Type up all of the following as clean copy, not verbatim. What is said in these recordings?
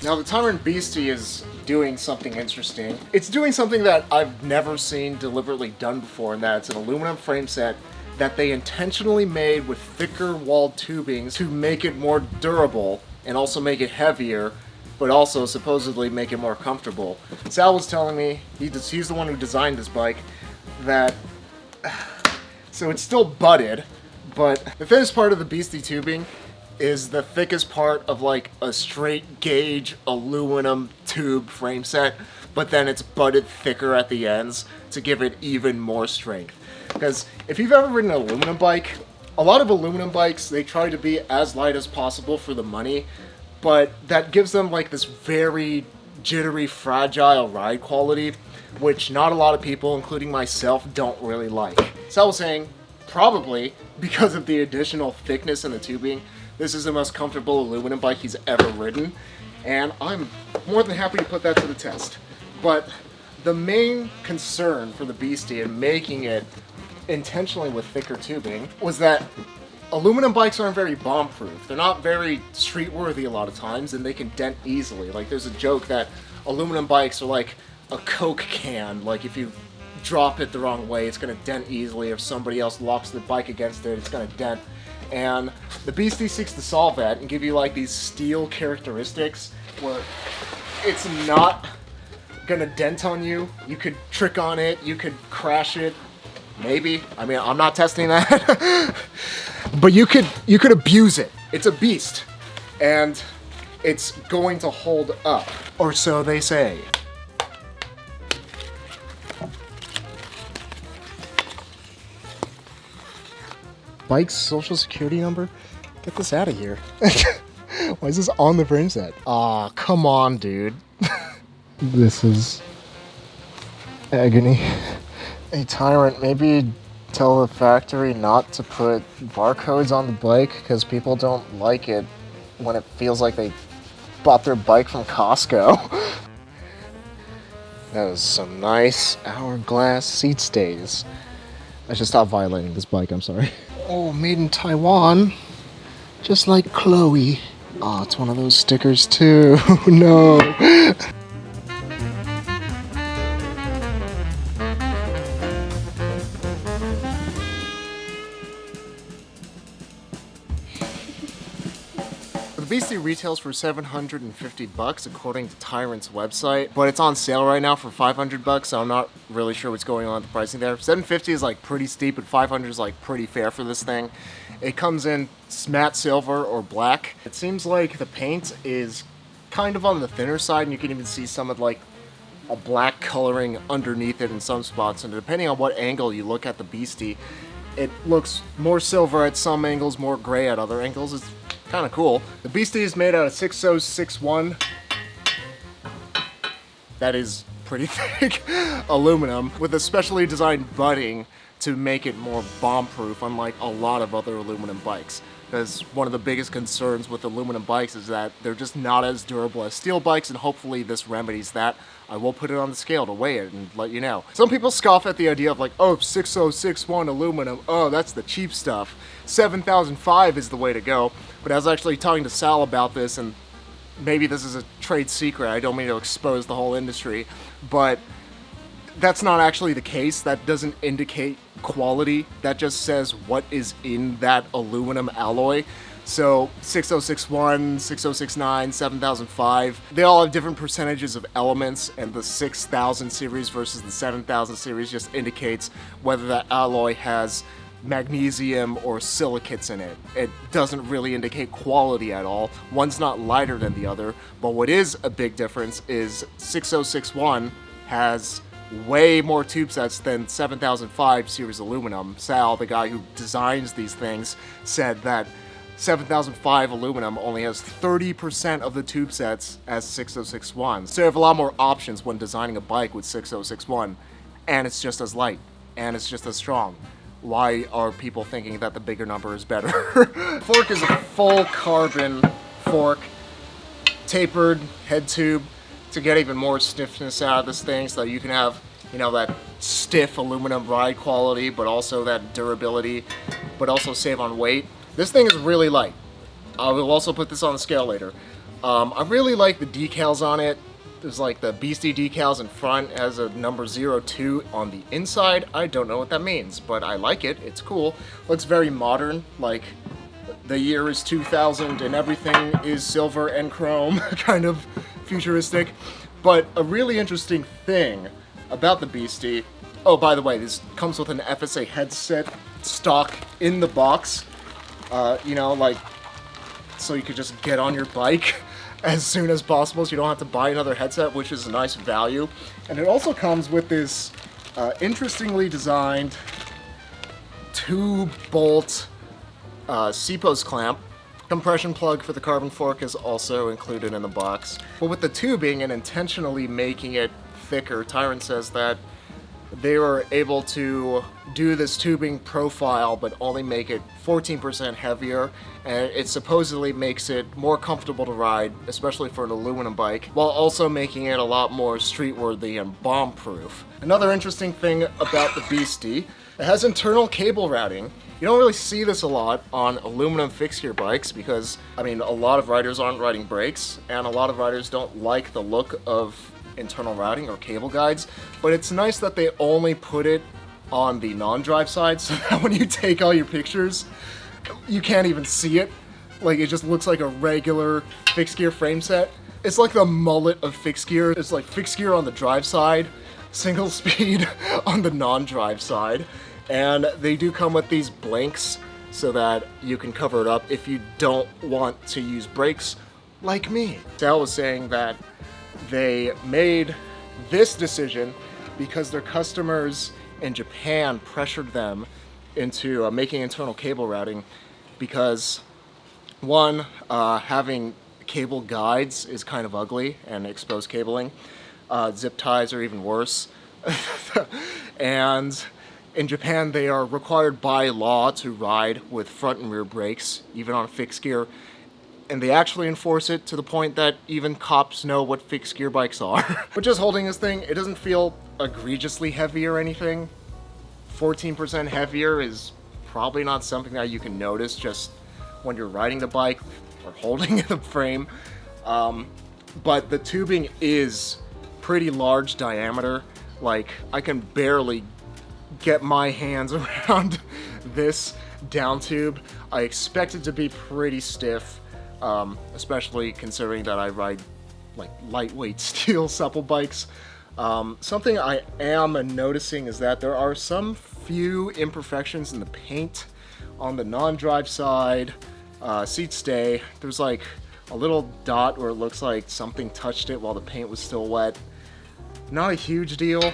Now the Tyrant Beastie is doing something interesting. It's doing something that I've never seen deliberately done before, and that it's an aluminum frame set that they intentionally made with thicker walled tubing to make it more durable and also make it heavier, but also supposedly make it more comfortable. Sal was telling me, he's the one who designed this bike, that so it's still butted, but the thinnest part of the Beastie tubing is the thickest part of like a straight gauge aluminum tube frame set, but then it's butted thicker at the ends to give it even more strength. Because if you've ever ridden an aluminum bike, a lot of aluminum bikes, they try to be as light as possible for the money, but that gives them like this very jittery, fragile ride quality, which not a lot of people, including myself, don't really like. So I was saying, probably because of the additional thickness in the tubing, this is the most comfortable aluminum bike he's ever ridden, and I'm more than happy to put that to the test. But the main concern for the Beastie in making it intentionally with thicker tubing was that aluminum bikes aren't very bomb-proof. They're not very street-worthy a lot of times, and they can dent easily. Like, there's a joke that aluminum bikes are like a Coke can. Like, if you drop it the wrong way, it's going to dent easily. If somebody else locks the bike against it, it's going to dent. And the Beastie seeks to solve that and give you like these steel characteristics where it's not gonna dent on you. You could trick on it, you could crash it, maybe. I mean, I'm not testing that. But you could abuse it. It's a beast. And it's going to hold up. Or so they say. Bike's social security number? Get this out of here. Why is this on the frame set? Aw, come on, dude. This is agony. Hey, Tyrant, maybe tell the factory not to put barcodes on the bike because people don't like it when it feels like they bought their bike from Costco. That was some nice hourglass seat stays. I should stop violating this bike, I'm sorry. Oh, made in Taiwan. Just like Chloe. Oh, it's one of those stickers too. No. The Beastie retails for $750 according to Tyrant's website, but it's on sale right now for $500, so I'm not really sure what's going on with the pricing there. $750 is like pretty steep, but $500 is like pretty fair for this thing. It comes in matte silver or black. It seems like the paint is kind of on the thinner side, and you can even see some of like a black coloring underneath it in some spots, and depending on what angle you look at the Beastie, it looks more silver at some angles, more gray at other angles. It's kind of cool. The Beastie is made out of 6061. That is pretty thick aluminum with a specially designed butting to make it more bomb-proof, unlike a lot of other aluminum bikes. Because one of the biggest concerns with aluminum bikes is that they're just not as durable as steel bikes, and hopefully this remedies that. I will put it on the scale to weigh it and let you know. Some people scoff at the idea of like, oh, 6061 aluminum, oh, that's the cheap stuff. 7005 is the way to go. But I was actually talking to Sal about this, and maybe this is a trade secret, I don't mean to expose the whole industry, but that's not actually the case. That doesn't indicate quality. That just says what is in that aluminum alloy. So 6061, 6069, 7005, they all have different percentages of elements, and the 6000 series versus the 7000 series just indicates whether that alloy has magnesium or silicates in it. It doesn't really indicate quality at all. One's not lighter than the other, but what is a big difference is 6061 has way more tube sets than 7005 series aluminum. Sal, the guy who designs these things, said that 7005 aluminum only has 30% of the tube sets as 6061. So you have a lot more options when designing a bike with 6061, and it's just as light, and it's just as strong. Why are people thinking that the bigger number is better? Fork is a full carbon fork, tapered head tube to get even more stiffness out of this thing so that you can have, you know, that stiff aluminum ride quality, but also that durability, but also save on weight. This thing is really light. I will also put this on the scale later. I really like the decals on it. There's like the Beastie decals in front, it has a number 02 on the inside. I don't know what that means, but I like it. It's cool. Looks very modern, like the year is 2000 and everything is silver and chrome, kind of futuristic. But a really interesting thing about the Beastie, oh, by the way, this comes with an FSA headset stock in the box, you know, like, so you could just get on your bike as soon as possible, so you don't have to buy another headset, which is a nice value. And it also comes with this interestingly designed 2-bolt C-post clamp. Compression plug for the carbon fork is also included in the box. But with the tubing and intentionally making it thicker, Tyrant says that they were able to do this tubing profile but only make it 14% heavier, and it supposedly makes it more comfortable to ride, especially for an aluminum bike, while also making it a lot more street-worthy and bomb-proof. Another interesting thing about the Beastie, it has internal cable routing. You don't really see this a lot on aluminum fixed gear bikes because, I mean, a lot of riders aren't riding brakes, and a lot of riders don't like the look of internal routing or cable guides, but it's nice that they only put it on the non-drive side so that when you take all your pictures, you can't even see it. Like, it just looks like a regular fixed gear frame set. It's like the mullet of fixed gear. It's like fixed gear on the drive side, single speed on the non-drive side. And they do come with these blanks so that you can cover it up if you don't want to use brakes like me. Sal was saying that they made this decision because their customers in Japan pressured them into making internal cable routing because, one, having cable guides is kind of ugly and exposed cabling. Zip ties are even worse. And in Japan, they are required by law to ride with front and rear brakes, even on fixed gear. And they actually enforce it to the point that even cops know what fixed gear bikes are. But just holding this thing, it doesn't feel egregiously heavy or anything. 14% heavier is probably not something that you can notice just when you're riding the bike or holding the frame. But the tubing is pretty large diameter. Like, I can barely get my hands around this down tube. I expect it to be pretty stiff. Especially considering that I ride like lightweight steel supple bikes. Something I am noticing is that there are some few imperfections in the paint on the non-drive side. Seat stay, there's like a little dot where it looks like something touched it while the paint was still wet. Not a huge deal.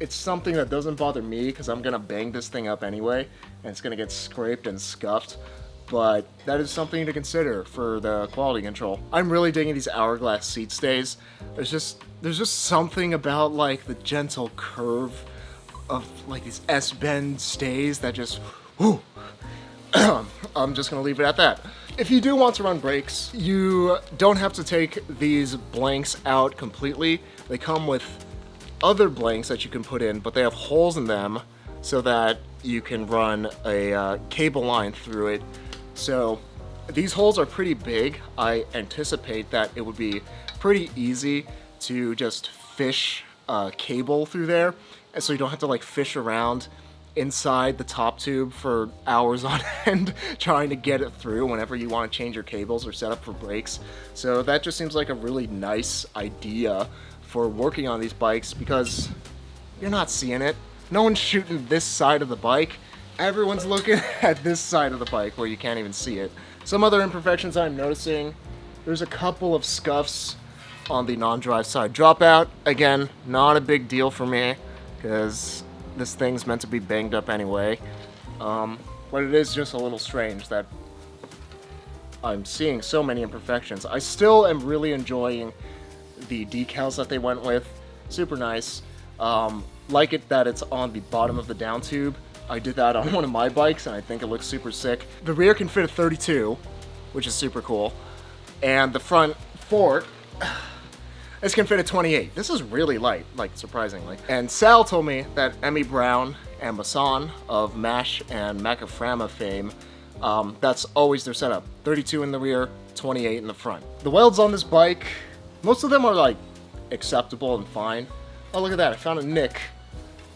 It's something that doesn't bother me because I'm gonna bang this thing up anyway and it's gonna get scraped and scuffed. But that is something to consider for the quality control. I'm really digging these hourglass seat stays. There's just something about like the gentle curve of like these S-bend stays that just, whoo. I'm just gonna leave it at that. If you do want to run brakes, you don't have to take these blanks out completely. They come with other blanks that you can put in, but they have holes in them so that you can run a cable line through it. So these holes are pretty big. I anticipate that it would be pretty easy to just fish a cable through there, and so you don't have to like fish around inside the top tube for hours on end trying to get it through whenever you want to change your cables or set up for brakes. So that just seems like a really nice idea for working on these bikes because you're not seeing it. No one's shooting this side of the bike. Everyone's looking at this side of the bike where you can't even see it. Some other imperfections I'm noticing, there's a couple of scuffs on the non-drive side. Dropout, again, not a big deal for me because this thing's meant to be banged up anyway. But it is just a little strange that I'm seeing so many imperfections. I still am really enjoying the decals that they went with. Super nice. Like it that it's on the bottom of the down tube. I did that on one of my bikes and I think it looks super sick. The rear can fit a 32, which is super cool. And the front fork, this can fit a 28. This is really light, like surprisingly. And Sal told me that Emmy Brown and Masson of MASH and Macaframa fame That's always their setup. 32 in the rear, 28 in the front. The welds on this bike, most of them are like acceptable and fine. Oh, look at that, I found a nick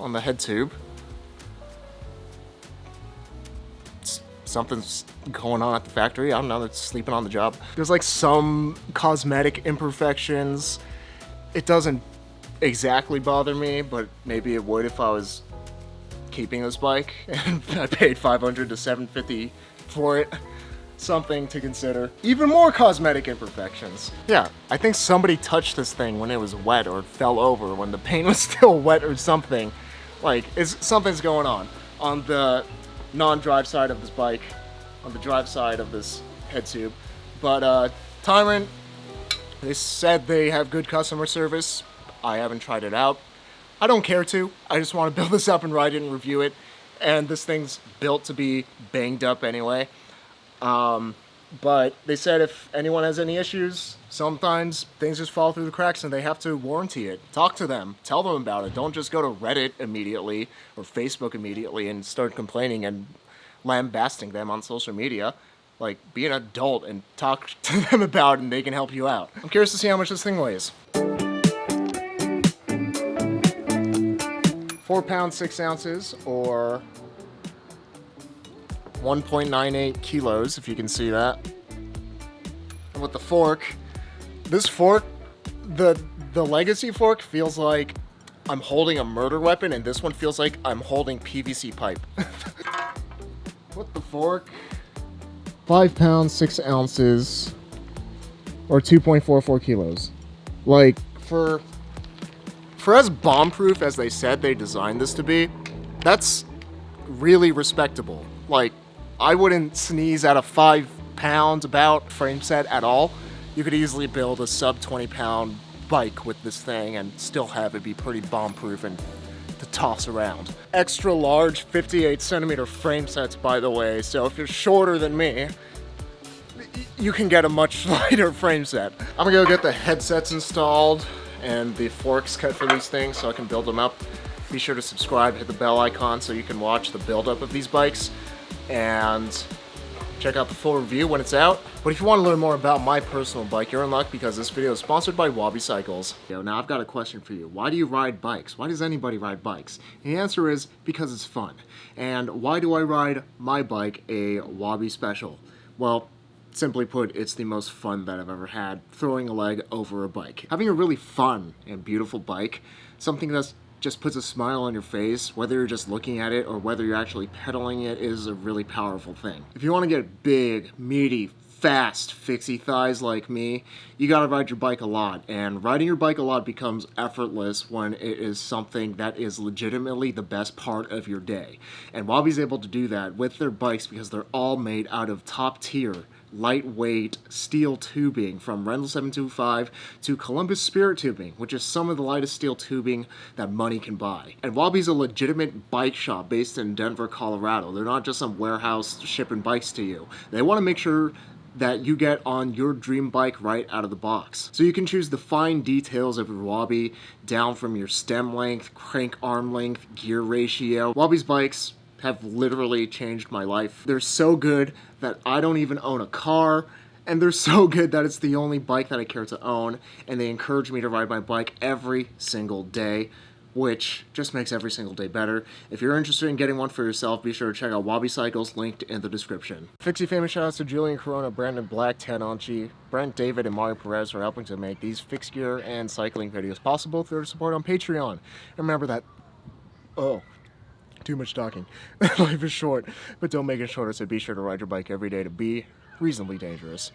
on the head tube. Something's going on at the factory. I don't know, they're sleeping on the job. There's like some cosmetic imperfections. It doesn't exactly bother me, but maybe it would if I was keeping this bike and I paid $500 to $750 for it. Something to consider. Even more cosmetic imperfections. Yeah, I think somebody touched this thing when it was wet or it fell over when the paint was still wet or something. Like, something's going on the non-drive side of this bike, on the drive side of this head tube. But Tyrant, they said they have good customer service. I haven't tried it out. I don't care to. I just want to build this up and ride it and review it. And this thing's built to be banged up anyway. But they said if anyone has any issues, sometimes things just fall through the cracks and they have to warranty it. Talk to them. Tell them about it. Don't just go to Reddit immediately or Facebook immediately and start complaining and lambasting them on social media. Like, be an adult and talk to them about it and they can help you out. I'm curious to see how much this thing weighs. 4 pounds, 6 ounces, or 1.98 kilos, if you can see that. And with the fork, this fork, the Legacy fork feels like I'm holding a murder weapon, and this one feels like I'm holding PVC pipe. With the fork, 5 pounds, 6 ounces, or 2.44 kilos. Like, for as bomb-proof as they said they designed this to be, that's really respectable. Like, I wouldn't sneeze at a 5 pound about frame set at all. You could easily build a sub 20 pound bike with this thing and still have it be pretty bomb-proof and to toss around. Extra large 58 centimeter frame sets, by the way, so if you're shorter than me, you can get a much lighter frame set. I'm gonna go get the headsets installed and the forks cut for these things so I can build them up. Be sure to subscribe, hit the bell icon so you can watch the build-up of these bikes, and check out the full review when it's out. But if you want to learn more about my personal bike, you're in luck because this video is sponsored by Wabi Cycles. Now I've got a question for you. Why do you ride bikes? Why does anybody ride bikes? And the answer is because it's fun. And why do I ride my bike a Wabi Special? Well, simply put, it's the most fun that I've ever had, throwing a leg over a bike. Having a really fun and beautiful bike, something that's just puts a smile on your face, whether you're just looking at it or whether you're actually pedaling it, is a really powerful thing. If you want to get big, meaty, fast, fixie thighs like me, you gotta ride your bike a lot, and riding your bike a lot becomes effortless when it is something that is legitimately the best part of your day. And Wabi's able to do that with their bikes because they're all made out of top tier, lightweight steel tubing, from Rendell 725 to Columbus Spirit tubing, which is some of the lightest steel tubing that money can buy. And Wabi's a legitimate bike shop based in Denver, Colorado. They're not just some warehouse shipping bikes to you. They want to make sure that you get on your dream bike right out of the box. So you can choose the fine details of your Wabi, down from your stem length, crank arm length, gear ratio. Wabi's bikes have literally changed my life. They're so good that I don't even own a car, and they're so good that it's the only bike that I care to own, and they encourage me to ride my bike every single day, which just makes every single day better. If you're interested in getting one for yourself, be sure to check out Wabi Cycles, linked in the description. Fixie famous shoutouts to Julian Corona, Brandon Black, Ted Onchi, Brent David, and Mario Perez for helping to make these fixed gear and cycling videos possible through their support on Patreon. And remember that, too much talking. Life is short, but don't make it shorter, so be sure to ride your bike every day to be reasonably dangerous.